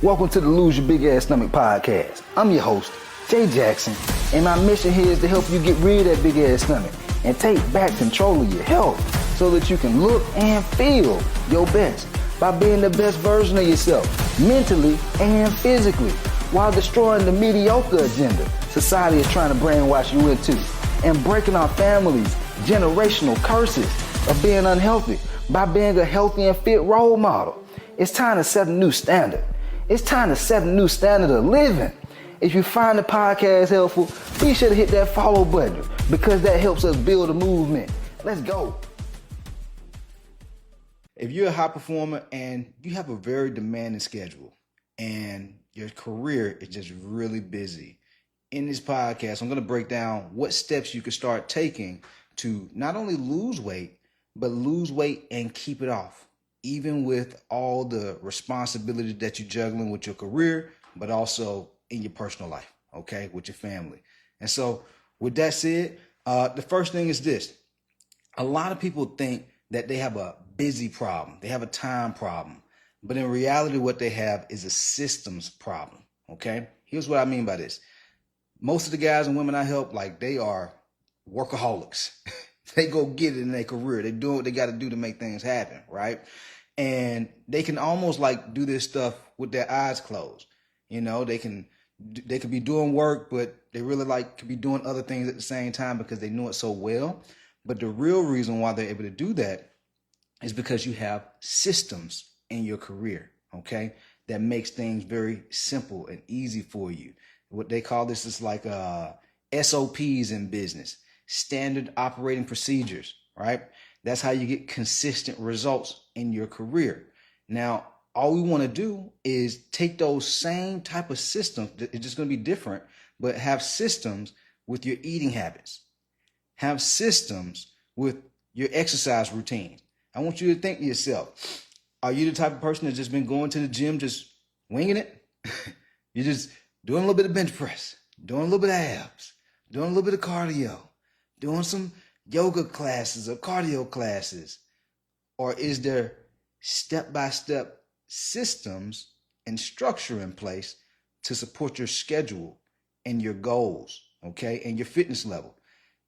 Welcome to the Lose Your Big Ass Stomach podcast. I'm your host, Jay Jackson, and my mission here is to help you get rid of that big ass stomach and take back control of your health so that you can look and feel your best by being the best version of yourself, mentally and physically, while destroying the mediocre agenda society is trying to brainwash you into, and breaking our families' generational curses of being unhealthy by being a healthy and fit role model. It's time to set a new standard. It's time to set a new standard of living. If you find the podcast helpful, be sure to hit that follow button because that helps us build a movement. Let's go. If you're a high performer and you have a very demanding schedule and your career is just really busy, in this podcast, I'm going to break down what steps you can start taking to not only lose weight, but lose weight and keep it off, even with all the responsibilities that you're juggling with your career, but also in your personal life, okay, with your family. And so with that said, the first thing is this. A lot of people think that they have a busy problem. They have a time problem. But in reality, what they have is a systems problem, okay? Here's what I mean by this. Most of the guys and women I help, they are workaholics. They go get it in their career. They do what they got to do to make things happen, right? And they can almost do this stuff with their eyes closed. You know, they could be doing work, but they really could be doing other things at the same time because they know it so well. But the real reason why they're able to do that is because you have systems in your career, okay, that makes things very simple and easy for you. What they call this is SOPs in business, standard operating procedures, right? That's how you get consistent results in your career. Now, all we want to do is take those same type of systems. It's just going to be different, but have systems with your eating habits. Have systems with your exercise routine. I want you to think to yourself, are you the type of person that's just been going to the gym, just winging it? You're just doing a little bit of bench press, doing a little bit of abs, doing a little bit of cardio, doing some yoga classes or cardio classes? Or is there step-by-step systems and structure in place to support your schedule and your goals, okay, and your fitness level?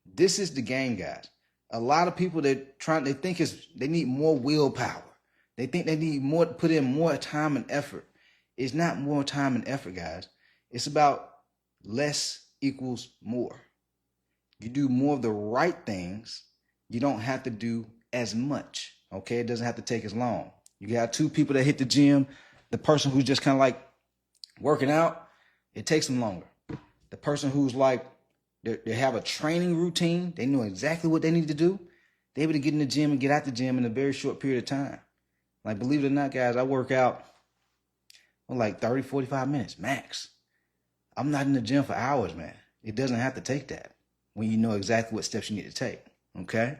This is the game, guys. A lot of people they think they need more willpower. They think they need more, put in more time and effort. It's not more time and effort, guys. It's about less equals more. You do more of the right things. You don't have to do as much, okay? It doesn't have to take as long. You got two people that hit the gym. The person who's just kind of working out, it takes them longer. The person who's they have a training routine. They know exactly what they need to do. They're able to get in the gym and get out the gym in a very short period of time. Believe it or not, guys, I work out for 30, 45 minutes max. I'm not in the gym for hours, man. It doesn't have to take that when you know exactly what steps you need to take, okay?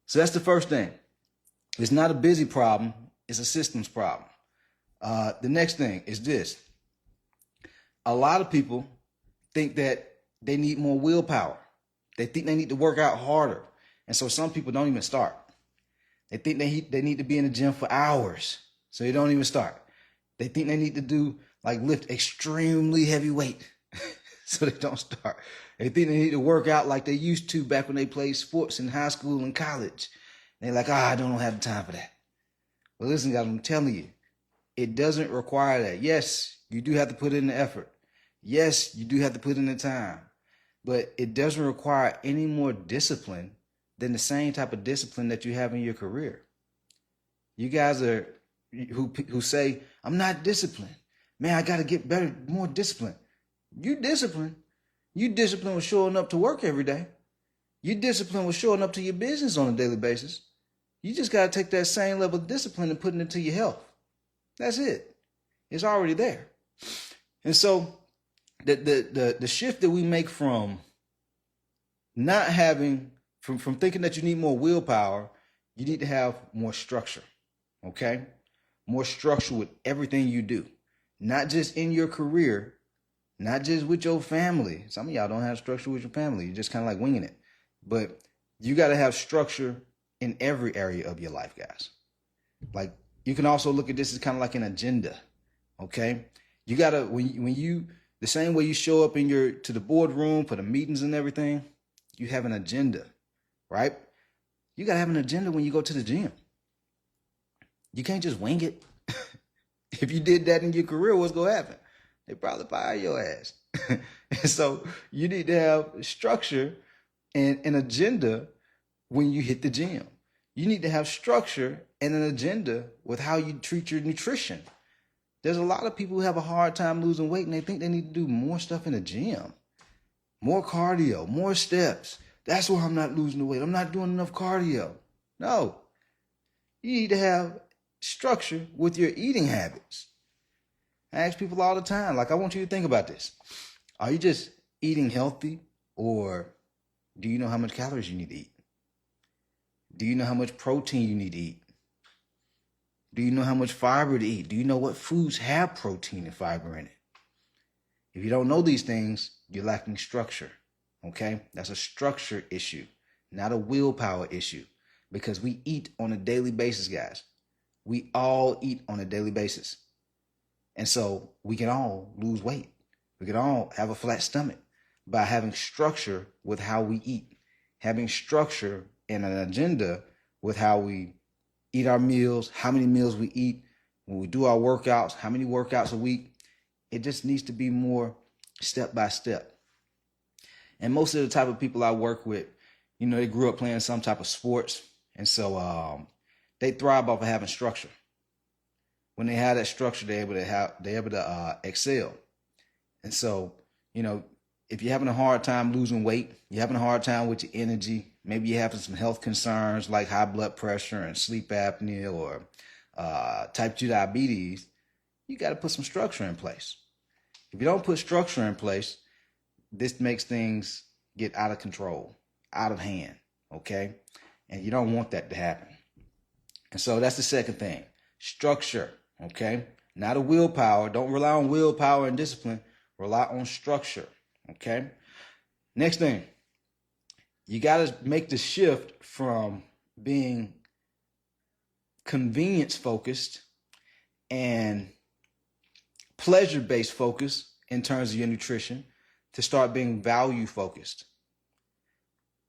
So that's the first thing. It's not a busy problem. It's a systems problem. The next thing is this. A lot of people think that they need more willpower. They think they need to work out harder. And so some people don't even start. They think they need to be in the gym for hours, so they don't even start. They think they need to do lift extremely heavy weight, so they don't start. They think they need to work out like they used to back when they played sports in high school and college. And they're I don't have the time for that. Well, listen, guys, I'm telling you, it doesn't require that. Yes, you do have to put in the effort. Yes, you do have to put in the time. But it doesn't require any more discipline than the same type of discipline that you have in your career. You guys are who say, I'm not disciplined. Man, I got to get better, more disciplined. You disciplined. You disciplined with showing up to work every day. You disciplined with showing up to your business on a daily basis. You just got to take that same level of discipline and put it into your health. That's it. It's already there. And so the shift that we make from not having, from thinking that you need more willpower, you need to have more structure, okay? More structure with everything you do, not just in your career, not just with your family. Some of y'all don't have structure with your family. You're just kind of winging it. But you got to have structure in every area of your life, guys. You can also look at this as kind of an agenda, Okay. You gotta, when you, the same way you show up to the boardroom for the meetings and everything, you have an agenda, right? You gotta have an agenda when you go to the gym. You can't just wing it. If you did that in your career, what's gonna happen? They probably fire your ass. And so you need to have structure and an agenda when you hit the gym. You need to have structure and an agenda with how you treat your nutrition. There's a lot of people who have a hard time losing weight and they think they need to do more stuff in the gym. More cardio, more steps. That's why I'm not losing the weight. I'm not doing enough cardio. No. You need to have structure with your eating habits. I ask people all the time, like, I want you to think about this. Are you just eating healthy, or do you know how much calories you need to eat? Do you know how much protein you need to eat? Do you know how much fiber to eat? Do you know what foods have protein and fiber in it? If you don't know these things, you're lacking structure, okay? That's a structure issue, not a willpower issue, because we eat on a daily basis, guys. We all eat on a daily basis. And so we can all lose weight. We can all have a flat stomach by having structure with how we eat, having structure and an agenda with how we eat our meals, how many meals we eat, when we do our workouts, how many workouts a week. It just needs to be more step by step. And most of the type of people I work with, they grew up playing some type of sports. And so they thrive off of having structure. When they have that structure, they're able to excel. And so, if you're having a hard time losing weight, you're having a hard time with your energy, maybe you're having some health concerns like high blood pressure and sleep apnea or type 2 diabetes, you got to put some structure in place. If you don't put structure in place, this makes things get out of control, out of hand, okay? And you don't want that to happen. And so that's the second thing, structure, okay? Not a willpower. Don't rely on willpower and discipline. Rely on structure, okay? Next thing, you got to make the shift from being convenience focused and pleasure-based focus in terms of your nutrition to start being value focused.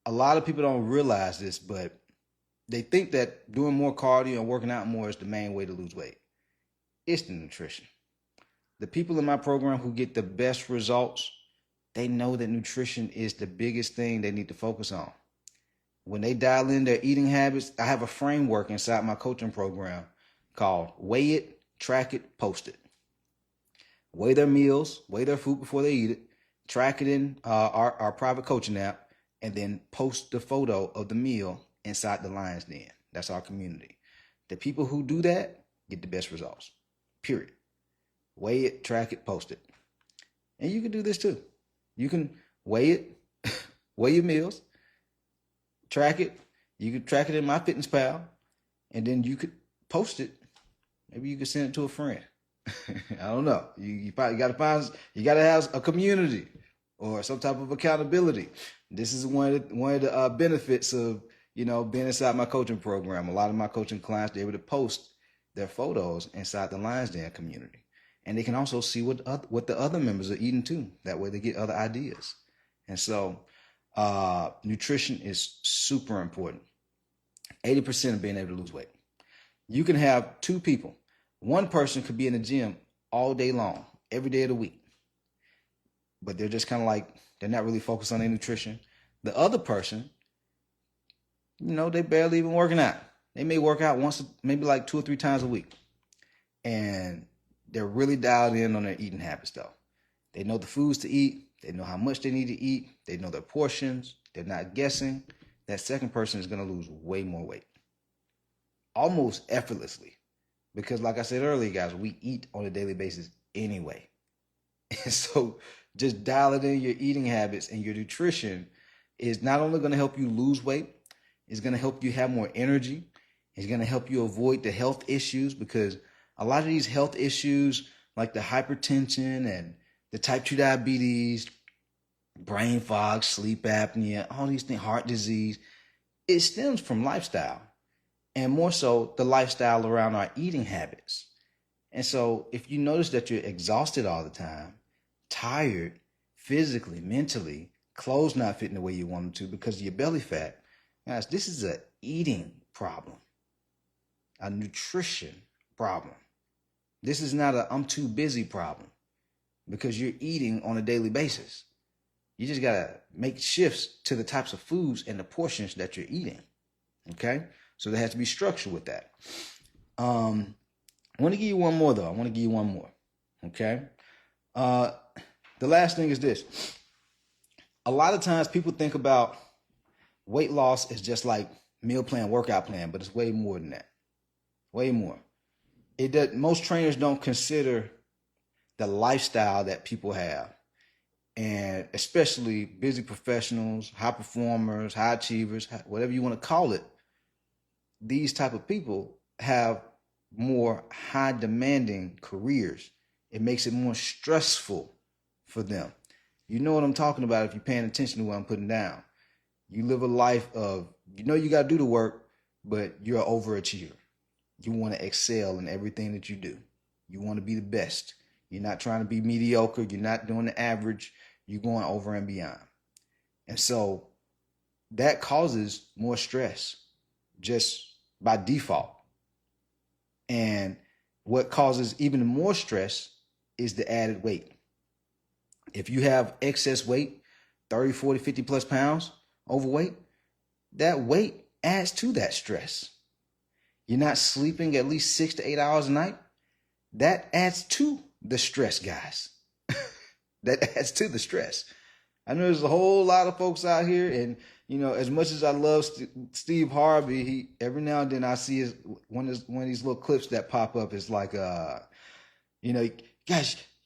A lot of people don't realize this, but they think that doing more cardio and working out more is the main way to lose weight. It's the nutrition. The people in my program who get the best results, they know that nutrition is the biggest thing they need to focus on. When they dial in their eating habits, I have a framework inside my coaching program called Weigh It, Track It, Post It. Weigh their meals, weigh their food before they eat it, track it in our private coaching app, and then post the photo of the meal inside the Lion's Den. That's our community. The people who do that get the best results, period. Weigh it, track it, post it. And you can do this too. You can weigh it, weigh your meals, track it. You can track it in MyFitnessPal, and then you could post it. Maybe you could send it to a friend. I don't know. You probably got to have a community or some type of accountability. This is one of the benefits of being inside my coaching program. A lot of my coaching clients, they're able to post their photos inside the Lions Den community. And they can also see what the other members are eating too. That way they get other ideas. And so nutrition is super important. 80% of being able to lose weight. You can have two people. One person could be in the gym all day long, every day of the week. But they're just kind of like, they're not really focused on their nutrition. The other person, they barely even working out. They may work out once, maybe like 2 or 3 times a week. And they're really dialed in on their eating habits though. They know the foods to eat. They know how much they need to eat. They know their portions. They're not guessing. That second person is going to lose way more weight. Almost effortlessly. Because like I said earlier, guys, we eat on a daily basis anyway. And so just dialing in your eating habits and your nutrition is not only going to help you lose weight, it's going to help you have more energy. It's going to help you avoid the health issues, because a lot of these health issues like the hypertension and the type 2 diabetes, brain fog, sleep apnea, all these things, heart disease, it stems from lifestyle. And more so the lifestyle around our eating habits. And so if you notice that you're exhausted all the time, tired, physically, mentally, clothes not fitting the way you want them to because of your belly fat, guys, this is an eating problem, a nutrition problem. This is not a I'm too busy problem because you're eating on a daily basis. You just got to make shifts to the types of foods and the portions that you're eating. Okay? So there has to be structure with that. I want to give you one more, though. Okay? The last thing is this. A lot of times people think about weight loss as just like meal plan, workout plan, but it's way more than that. Way more. Most trainers don't consider the lifestyle that people have. And especially busy professionals, high performers, high achievers, whatever you want to call it, these type of people have more high demanding careers. It makes it more stressful for them. You know what I'm talking about if you're paying attention to what I'm putting down. You live a life of, you got to do the work, but you're an overachiever. You want to excel in everything that you do. You want to be the best. You're not trying to be mediocre. You're not doing the average. You're going over and beyond. And so that causes more stress just by default. And what causes even more stress is the added weight. If you have excess weight, 30, 40, 50 plus pounds overweight, that weight adds to that stress. You're not sleeping at least 6 to 8 hours a night. That adds to the stress, guys. That adds to the stress. I know there's a whole lot of folks out here, and as much as I love Steve Harvey, he every now and then I see one of these little clips that pop up is like, guys,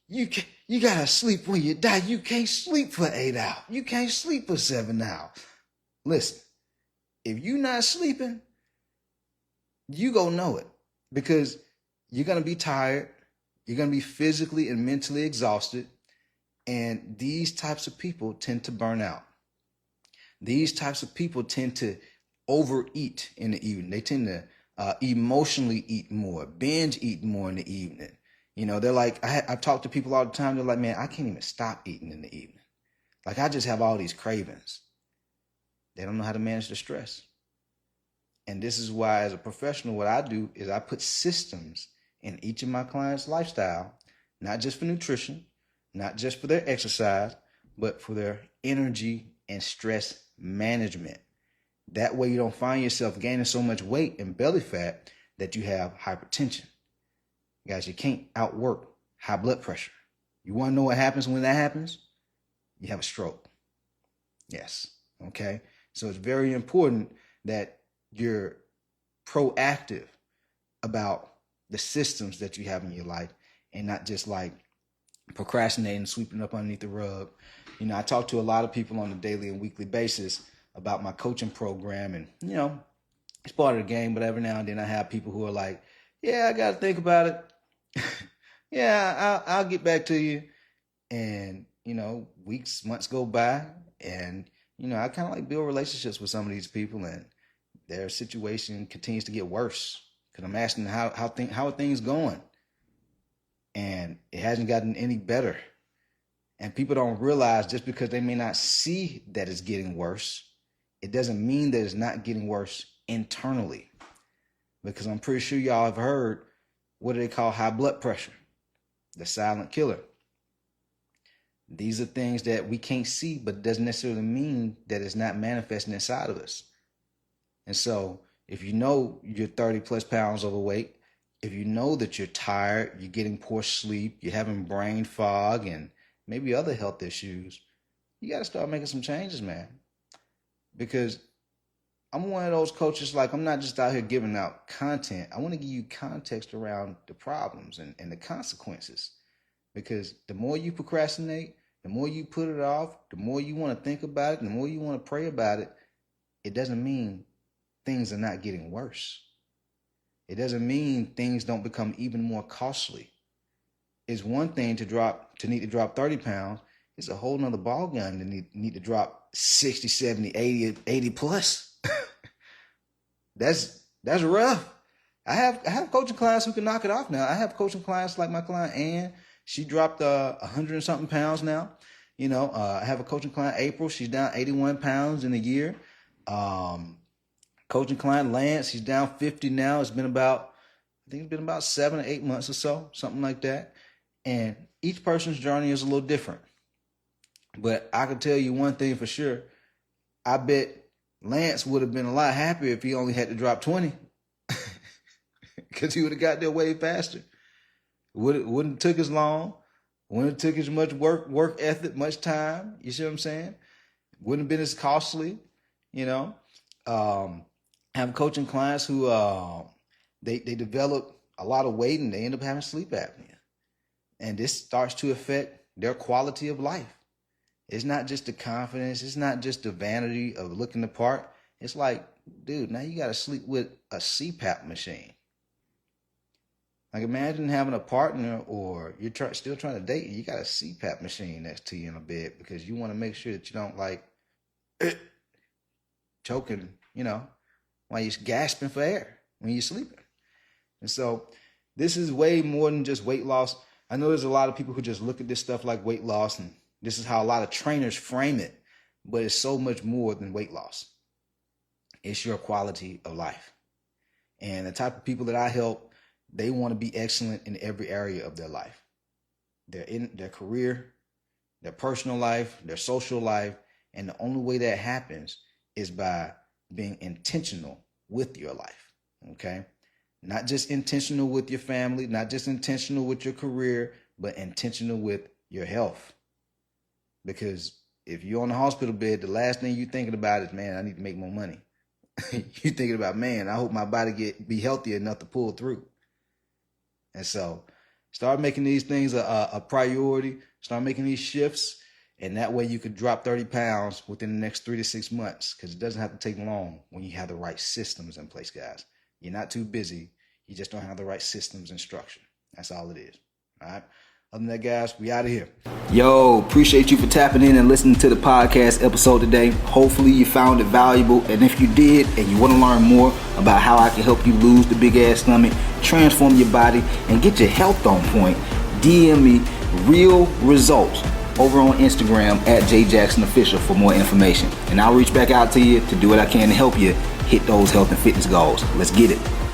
you gotta sleep when you die. You can't sleep for 8 hours. You can't sleep for 7 hours. Listen, if you're not sleeping, you gonna know it because you're gonna be tired. You're going to be physically and mentally exhausted. And these types of people tend to burn out. These types of people tend to overeat in the evening. They tend to emotionally eat more, binge eat more in the evening. They're like, I talk to people all the time. They're like, man, I can't even stop eating in the evening. Like, I just have all these cravings. They don't know how to manage the stress. And this is why, as a professional, what I do is I put systems in each of my clients' lifestyle, not just for nutrition, not just for their exercise, but for their energy and stress management. That way you don't find yourself gaining so much weight and belly fat that you have hypertension. Guys, you can't outwork high blood pressure. You want to know what happens when that happens? You have a stroke. Yes. Okay. So it's very important that you're proactive about the systems that you have in your life and not just like procrastinating, sweeping up underneath the rug. I talk to a lot of people on a daily and weekly basis about my coaching program, and it's part of the game, but every now and then I have people who are like, yeah, I got to think about it. Yeah, I'll get back to you. And, weeks, months go by, and, I kind of like build relationships with some of these people, and their situation continues to get worse. Because I'm asking how are things going? And it hasn't gotten any better. And people don't realize just because they may not see that it's getting worse, it doesn't mean that it's not getting worse internally. Because I'm pretty sure y'all have heard, what do they call high blood pressure? The silent killer. These are things that we can't see, but it doesn't necessarily mean that it's not manifesting inside of us. And so if you know you're 30 plus pounds overweight, if you know that you're tired, you're getting poor sleep, you're having brain fog and maybe other health issues, you got to start making some changes, man. Because I'm one of those coaches, like, I'm not just out here giving out content. I want to give you context around the problems and the consequences. Because the more you procrastinate, the more you put it off, the more you want to think about it, the more you want to pray about it, it doesn't mean things are not getting worse. It doesn't mean things don't become even more costly. It's one thing to need to drop 30 pounds. It's a whole nother ballgame to need to drop 60, 70, 80 plus. That's rough. I have coaching clients who can knock it off now. I have coaching clients like my client Ann. She dropped 100 and something pounds now. I have a coaching client April. She's down 81 pounds in a year. Coaching client Lance, he's down 50 now. It's been about 7 or 8 months or so, something like that. And each person's journey is a little different. But I can tell you one thing for sure. I bet Lance would have been a lot happier if he only had to drop 20. Because he would have got there way faster. Wouldn't have took as long. Wouldn't have took as much work ethic, much time. You see what I'm saying? Wouldn't have been as costly, Have coaching clients who they develop a lot of weight and they end up having sleep apnea. And this starts to affect their quality of life. It's not just the confidence. It's not just the vanity of looking the part. It's like, dude, now you got to sleep with a CPAP machine. Like imagine having a partner or you're still trying to date and you got a CPAP machine next to you in a bed because you want to make sure that you don't like choking, while you're gasping for air when you're sleeping. And so this is way more than just weight loss. I know there's a lot of people who just look at this stuff like weight loss, and this is how a lot of trainers frame it, but it's so much more than weight loss. It's your quality of life. And the type of people that I help, they want to be excellent in every area of their life. They're in their career, their personal life, their social life, and the only way that happens is by being intentional with your life, okay? Not just intentional with your family, not just intentional with your career, but intentional with your health. Because if you're on the hospital bed, the last thing you're thinking about is, man, I need to make more money. You're thinking about, man, I hope my body be healthy enough to pull through. And so start making these things a priority. Start making these shifts. And that way you could drop 30 pounds within the next 3 to 6 months, because it doesn't have to take long when you have the right systems in place, guys. You're not too busy. You just don't have the right systems and structure. That's all it is. All right. Other than that, guys, we out of here. Yo, appreciate you for tapping in and listening to the podcast episode today. Hopefully you found it valuable. And if you did and you want to learn more about how I can help you lose the big ass stomach, transform your body, and get your health on point, DM me real results over on Instagram at JJacksonOfficial for more information. And I'll reach back out to you to do what I can to help you hit those health and fitness goals. Let's get it.